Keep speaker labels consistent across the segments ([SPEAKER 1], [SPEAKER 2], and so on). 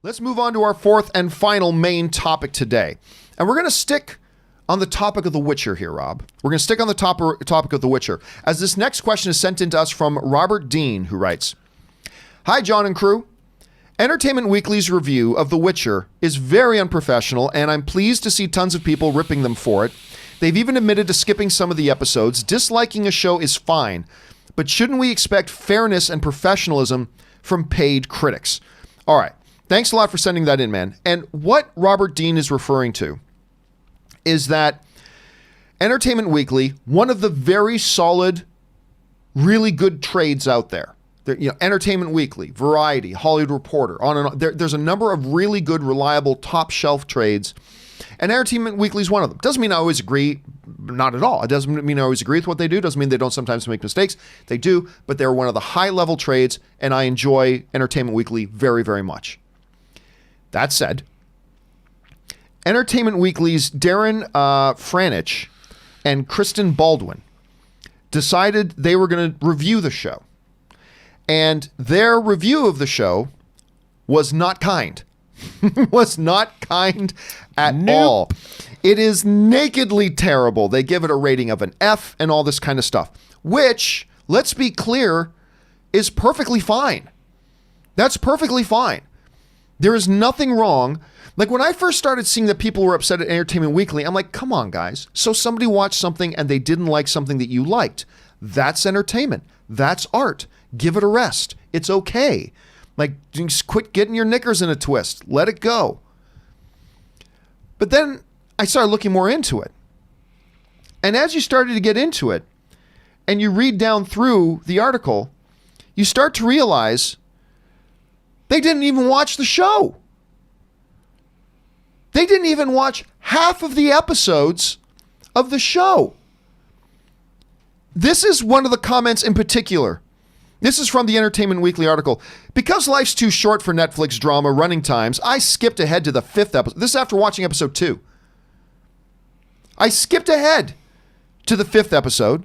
[SPEAKER 1] Let's move on to our fourth and final main topic today. And we're going to stick on the topic of The Witcher here, Rob. We're going to stick on the topic of The Witcher, as this next question is sent in to us from Robert Dean, who writes, "Hi, John and crew. Entertainment Weekly's review of The Witcher is very unprofessional, and I'm pleased to see tons of people ripping them for it. They've even admitted to skipping some of the episodes. Disliking a show is fine, but shouldn't we expect fairness and professionalism from paid critics?" All right. Thanks a lot for sending that in, man. And what Robert Dean is referring to is that Entertainment Weekly, one of the very solid, really good trades out there. Entertainment Weekly, Variety, Hollywood Reporter, on and on. There's a number of really good, reliable, top shelf trades. And Entertainment Weekly is one of them. Doesn't mean I always agree, not at all. It doesn't mean I always agree with what they do. Doesn't mean they don't sometimes make mistakes. They do, but they're one of the high-level trades, and I enjoy Entertainment Weekly very, very much. That said, Entertainment Weekly's Darren Franich and Kristen Baldwin decided they were going to review the show. And their review of the show was not kind. Was not kind at all. It is nakedly terrible. They give it a rating of an F and all this kind of stuff, which, let's be clear, is perfectly fine. That's perfectly fine. There is nothing wrong. Like when I first started seeing that people were upset at Entertainment Weekly, I'm like, come on, guys. So somebody watched something and they didn't like something that you liked. That's entertainment. That's art. Give it a rest. It's okay. Like, just quit getting your knickers in a twist. Let it go. But then I started looking more into it. And as you started to get into it, and you read down through the article, you start to realize they didn't even watch the show. They didn't even watch half of the episodes of the show. This is one of the comments in particular. This is from the Entertainment Weekly article. "Because life's too short for Netflix drama running times, I skipped ahead to the 5th episode." This is after watching episode 2. "I skipped ahead to the 5th episode.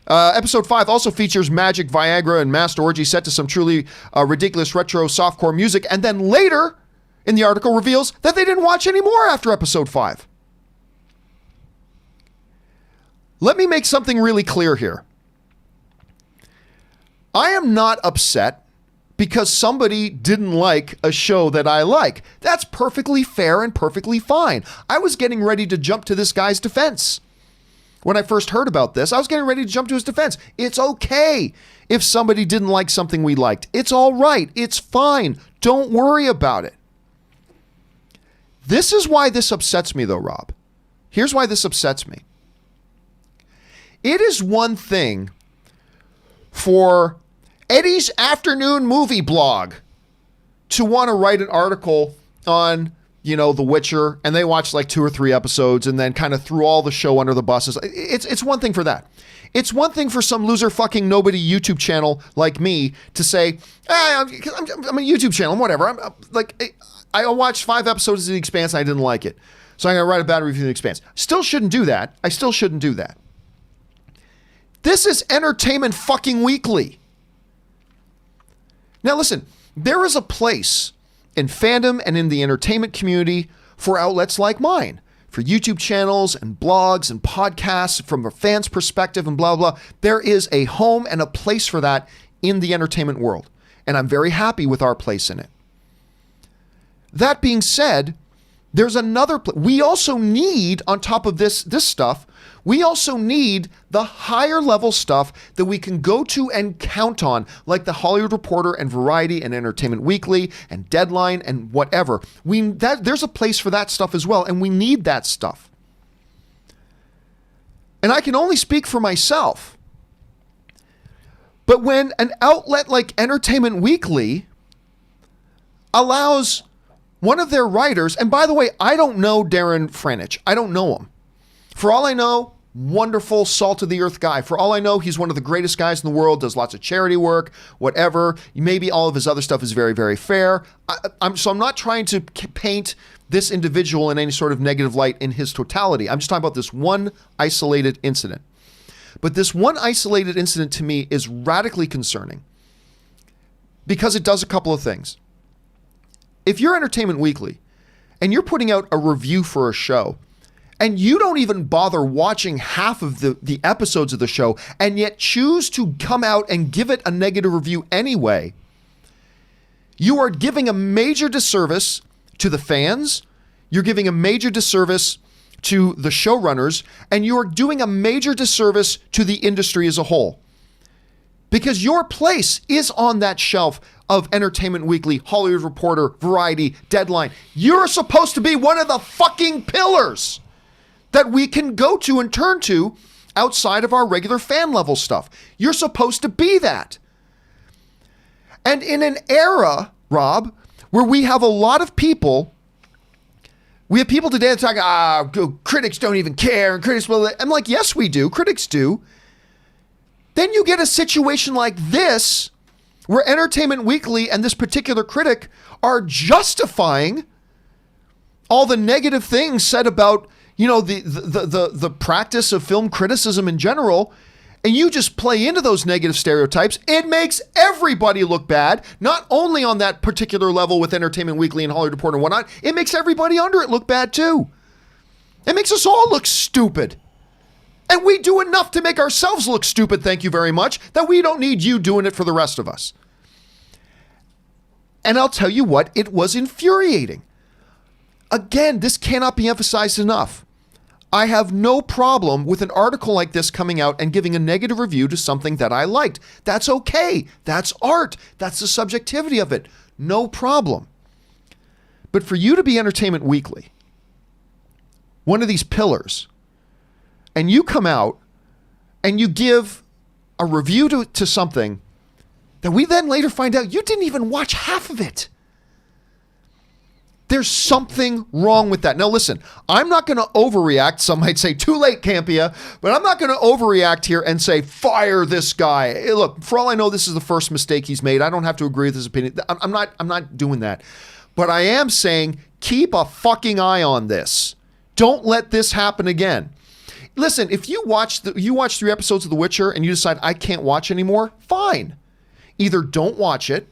[SPEAKER 1] Episode 5 also features magic, Viagra, and masked orgy set to some truly ridiculous retro softcore music, and then later in the article reveals that they didn't watch any more after episode 5. Let me make something really clear here. I am not upset because somebody didn't like a show that I like. That's perfectly fair and perfectly fine. I was getting ready to jump to this guy's defense. When I first heard about this, I was getting ready to jump to his defense. It's okay if somebody didn't like something we liked. It's all right. It's fine. Don't worry about it. This is why this upsets me, though, Rob. Here's why this upsets me. It is one thing for Eddie's Afternoon Movie Blog to want to write an article on, The Witcher, and they watch like 2 or 3 episodes and then kind of threw all the show under the buses. It's one thing for that. It's one thing for some loser fucking nobody YouTube channel like me to say, I'm a YouTube channel, whatever. I watched 5 episodes of The Expanse and I didn't like it, so I'm going to write a bad review of The Expanse. Still shouldn't do that. I still shouldn't do that. This is Entertainment fucking Weekly. Now listen, there is a place in fandom and in the entertainment community for outlets like mine, for YouTube channels and blogs and podcasts from a fan's perspective and blah, blah. There is a home and a place for that in the entertainment world. And I'm very happy with our place in it. That being said, there's another we also need, on top of this stuff, we also need the higher level stuff that we can go to and count on, like the Hollywood Reporter and Variety and Entertainment Weekly and Deadline and whatever. There's a place for that stuff as well, and we need that stuff. And I can only speak for myself. But when an outlet like Entertainment Weekly allows one of their writers, and by the way, I don't know Darren Franich. I don't know him. For all I know, wonderful, salt of the earth guy. For all I know, he's one of the greatest guys in the world, does lots of charity work, whatever. Maybe all of his other stuff is very, very fair. So I'm not trying to paint this individual in any sort of negative light in his totality. I'm just talking about this one isolated incident. But this one isolated incident to me is radically concerning because it does a couple of things. if you're Entertainment Weekly and you're putting out a review for a show and you don't even bother watching half of the episodes of the show and yet choose to come out and give it a negative review anyway, you are giving a major disservice to the fans, you're giving a major disservice to the showrunners, and you are doing a major disservice to the industry as a whole. Because your place is on that shelf of Entertainment Weekly, Hollywood Reporter, Variety, Deadline. You're supposed to be one of the fucking pillars that we can go to and turn to outside of our regular fan level stuff. You're supposed to be that. And in an era, Rob, where we have a lot of people, we have people today that talk, critics don't even care, and critics will. I'm like, yes, we do. Critics do. Then you get a situation like this, where Entertainment Weekly and this particular critic are justifying all the negative things said about, the practice of film criticism in general, and you just play into those negative stereotypes. It makes everybody look bad, not only on that particular level with Entertainment Weekly and Hollywood Reporter and whatnot, it makes everybody under it look bad too. It makes us all look stupid. And we do enough to make ourselves look stupid, thank you very much, that we don't need you doing it for the rest of us. And I'll tell you what, it was infuriating. Again, this cannot be emphasized enough. I have no problem with an article like this coming out and giving a negative review to something that I liked. That's okay. That's art. That's the subjectivity of it. No problem. But for you to be Entertainment Weekly, one of these pillars, and you come out and you give a review to something that we then later find out you didn't even watch half of it. There's something wrong with that. Now, listen, I'm not going to overreact. Some might say too late, Campea, but I'm not going to overreact here and say, fire this guy. Hey, look, for all I know, this is the first mistake he's made. I don't have to agree with his opinion. I'm not doing that. But I am saying, keep a fucking eye on this. Don't let this happen again. Listen, if you watch 3 episodes of The Witcher and you decide I can't watch anymore, fine. Either don't watch it,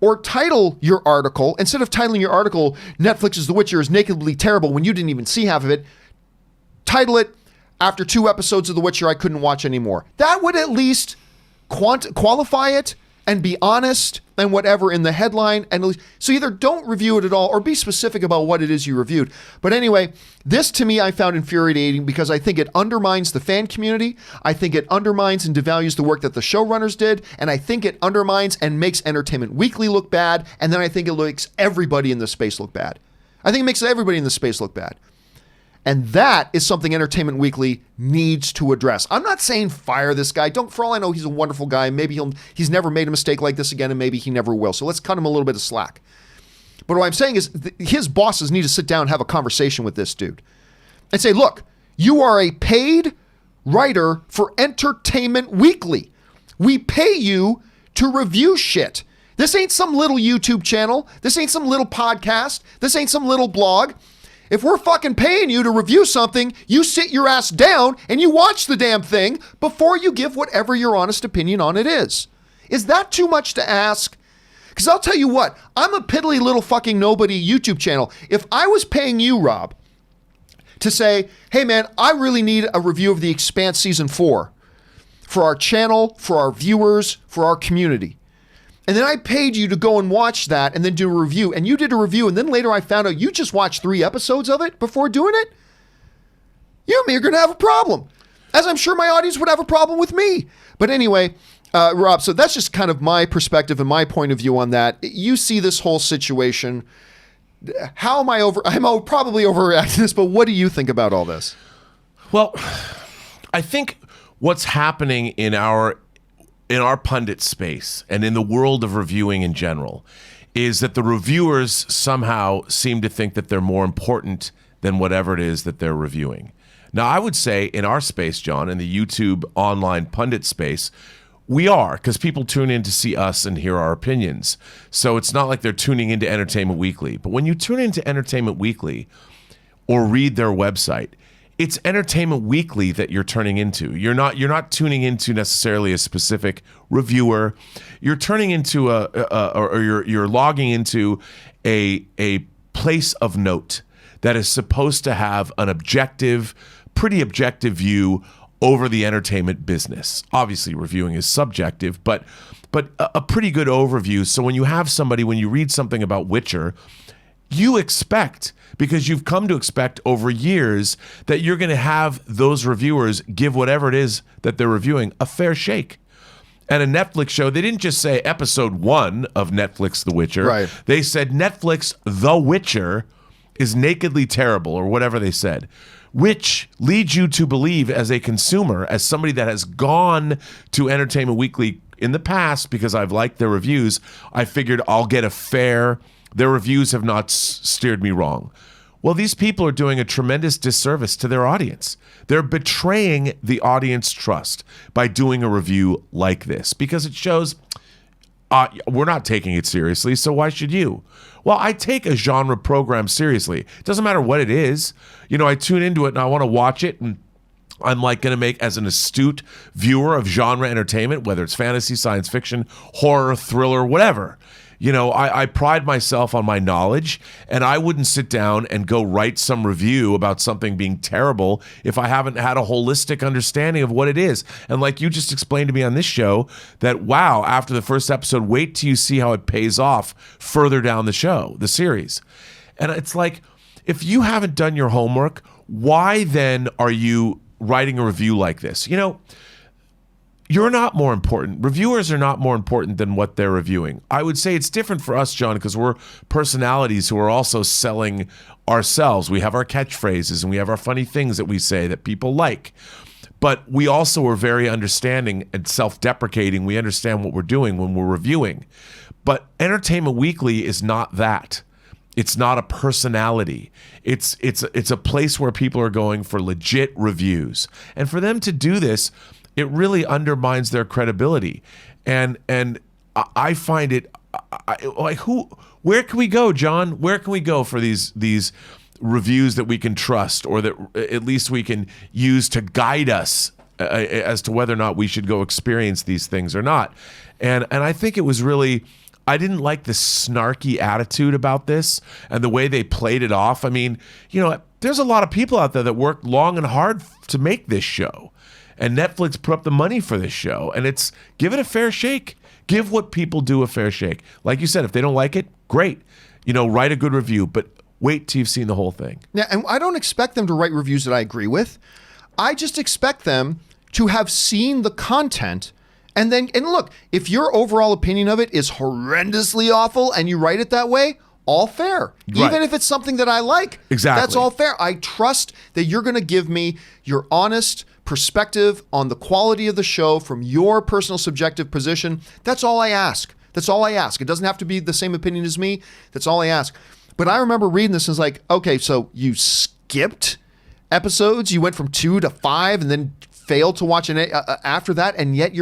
[SPEAKER 1] or title your article, instead of titling your article, Netflix's The Witcher is nakedly terrible when you didn't even see half of it, title it, after 2 episodes of The Witcher, I couldn't watch anymore. That would at least qualify it and be honest and whatever in the headline. And so either don't review it at all or be specific about what it is you reviewed. But anyway, this to me I found infuriating because I think it undermines the fan community. I think it undermines and devalues the work that the showrunners did. And I think it undermines and makes Entertainment Weekly look bad. And then I think it makes everybody in the space look bad. I think it makes everybody in the space look bad. And that is something Entertainment Weekly needs to address. I'm not saying fire this guy. For all I know, he's a wonderful guy. Maybe he's never made a mistake like this again, and maybe he never will. So let's cut him a little bit of slack. But what I'm saying is his bosses need to sit down and have a conversation with this dude and say, look, you are a paid writer for Entertainment Weekly. We pay you to review shit. This ain't some little YouTube channel. This ain't some little podcast. This ain't some little blog. If we're fucking paying you to review something, you sit your ass down and you watch the damn thing before you give whatever your honest opinion on it is. Is that too much to ask? Because I'll tell you what, I'm a piddly little fucking nobody YouTube channel. If I was paying you, Rob, to say, hey man, I really need a review of The Expanse Season 4 for our channel, for our viewers, for our community. And then I paid you to go and watch that and then do a review. And you did a review. And then later I found out you just watched 3 episodes of it before doing it. You and me are going to have a problem. As I'm sure my audience would have a problem with me. But anyway, Rob, so that's just kind of my perspective and my point of view on that. You see this whole situation. How am I I'm probably overreacting this, but what do you think about all this?
[SPEAKER 2] Well, I think what's happening in our pundit space and in the world of reviewing in general is that the reviewers somehow seem to think that they're more important than whatever it is that they're reviewing. Now, I would say in our space, John, in the YouTube online pundit space, we are, because people tune in to see us and hear our opinions. So it's not like they're tuning into Entertainment Weekly. But when you tune into Entertainment Weekly or read their website, it's Entertainment Weekly that you're turning into. You're not tuning into necessarily a specific reviewer. You're turning into you're logging into a place of note that is supposed to have an objective, pretty objective view over the entertainment business. Obviously, reviewing is subjective, but a pretty good overview. So when you have somebody, when you read something about Witcher, you expect, because you've come to expect over years, that you're going to have those reviewers give whatever it is that they're reviewing a fair shake. And a Netflix show, they didn't just say episode 1 of Netflix The Witcher.
[SPEAKER 1] Right.
[SPEAKER 2] They said Netflix The Witcher is nakedly terrible, or whatever they said, which leads you to believe, as a consumer, as somebody that has gone to Entertainment Weekly in the past because I've liked their reviews, I figured I'll get a fair, their reviews have not steered me wrong. Well, these people are doing a tremendous disservice to their audience. They're betraying the audience trust by doing a review like this, because it shows we're not taking it seriously, so why should you? Well, I take a genre program seriously. It doesn't matter what it is. You know, I tune into it and I want to watch it, and I'm like going to make, as an astute viewer of genre entertainment, whether it's fantasy, science fiction, horror, thriller, whatever. You know, I pride myself on my knowledge, and I wouldn't sit down and go write some review about something being terrible if I haven't had a holistic understanding of what it is. And like you just explained to me on this show, that, wow, after the first episode, wait till you see how it pays off further down the show, the series. And it's like, if you haven't done your homework, why then are you writing a review like this? You know, you're not more important. Reviewers are not more important than what they're reviewing. I would say it's different for us, John, because we're personalities who are also selling ourselves. We have our catchphrases and we have our funny things that we say that people like. But we also are very understanding and self-deprecating. We understand what we're doing when we're reviewing. But Entertainment Weekly is not that. It's not a personality. It's a place where people are going for legit reviews. And for them to do this, it really undermines their credibility. And I find it like, where can we go, John? Where can we go for these reviews that we can trust, or that at least we can use to guide us as to whether or not we should go experience these things or not? And I think it was really, I didn't like the snarky attitude about this and the way they played it off. I mean, you know, there's a lot of people out there that worked long and hard to make this show. And Netflix put up the money for this show, and give it a fair shake. Give what people do a fair shake. Like you said, if they don't like it, great. You know, write a good review, but wait till you've seen the whole thing.
[SPEAKER 1] Yeah, and I don't expect them to write reviews that I agree with. I just expect them to have seen the content, and look, if your overall opinion of it is horrendously awful and you write it that way, all fair.
[SPEAKER 2] Right.
[SPEAKER 1] Even if it's something that I like.
[SPEAKER 2] Exactly.
[SPEAKER 1] That's all fair. I trust that you're going to give me your honest perspective on the quality of the show from your personal subjective position. That's all I ask. That's all I ask. It doesn't have to be the same opinion as me. That's all I ask. But I remember reading this and it's like, okay, so you skipped episodes. You went from 2 to 5 and then failed to watch after that. And yet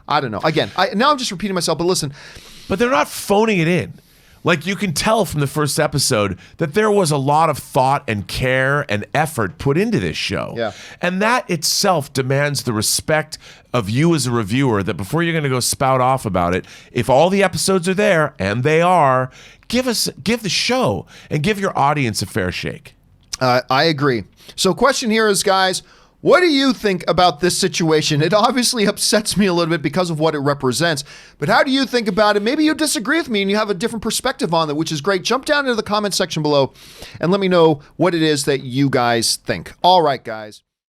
[SPEAKER 1] I don't know. Again, now I'm just repeating myself, but listen.
[SPEAKER 2] But they're not phoning it in. Like, you can tell from the first episode that there was a lot of thought and care and effort put into this show.
[SPEAKER 1] Yeah.
[SPEAKER 2] And that itself demands the respect of you as a reviewer, that before you're going to go spout off about it, if all the episodes are there, and they are, give the show and give your audience a fair shake.
[SPEAKER 1] I agree. So question here is, guys, what do you think about this situation? It obviously upsets me a little bit because of what it represents, but how do you think about it? Maybe you disagree with me and you have a different perspective on it, which is great. Jump down into the comment section below and let me know what it is that you guys think. All right, guys.